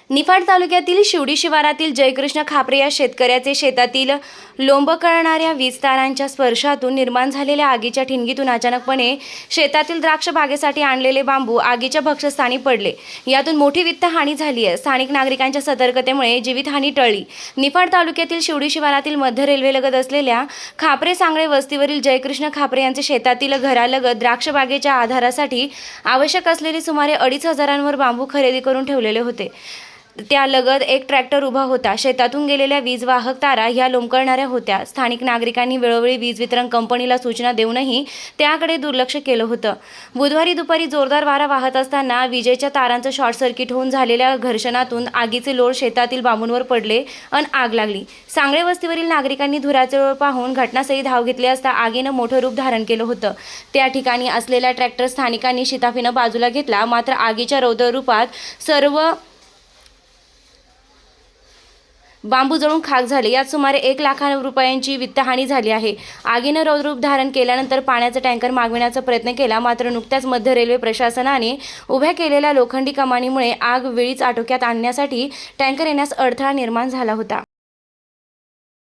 निफाड तालुक्यातील शिवडी शिवारातील जयकृष्ण खापरे या शेतकऱ्याचे शेतातील लोंबकळणाऱ्या वीज तारांच्या स्पर्शातून निर्माण झालेल्या आगीच्या ठिणगीतून अचानकपणे शेतातील द्राक्ष बागेसाठी आणलेले बांबू आगीच्या भक्षस्थानी पडले। यातून मोठी वित्तहानी झाली आहे। स्थानिक नागरिकांच्या सतर्कतेमुळे जीवितहानी टळली। निफाड तालुक्यातील शिवडी शिवारातील मध्य रेल्वेलगत असलेल्या खापरे सांगळे वस्तीवरील जयकृष्ण खापरे यांचे शेतातील घरालगत द्राक्ष बागेच्या आधारासाठी आवश्यक असलेले सुमारे 2,500 बांबू खरेदी करून ठेवलेले होते। त्यालगत एक ट्रॅक्टर उभा होता। शेतातून गेलेल्या वीज वाहक तारा ह्या लोंबकळणाऱ्या होत्या। स्थानिक नागरिकांनी वेळोवेळी वीज वितरण कंपनीला सूचना देऊनही त्याकडे दुर्लक्ष केलं होतं। बुधवारी दुपारी जोरदार वारा वाहत असताना विजेच्या तारांचं शॉर्ट सर्किट होऊन झालेल्या घर्षणातून आगीचे लोळ शेतातील बांबूंवर पडले अन आग लागली। सांगळे वस्तीवरील नागरिकांनी धुराचे लोळ पाहून घटनास्थळी धाव घेतली असता आगीनं मोठं रूप धारण केलं होतं। त्या ठिकाणी असलेला ट्रॅक्टर स्थानिकांनी शिताफीनं बाजूला घेतला, मात्र आगीच्या रौद्र रूपात सर्व बांबू जळून खाक झाले। यात सुमारे 1 लाख रुपयांची वित्तहानी झाली आहे। आगीनं रौद्र रूप धारण केल्यानंतर पाण्याचा टँकर मागविण्याचा प्रयत्न केला, मात्र नुकत्याच मध्य रेल्वे प्रशासनाने उभ्या केलेल्या लोखंडी कमानीमुळे आग वेळीच आटोक्यात आणण्यासाठी टँकर येण्यास अडथळा निर्माण झाला होता।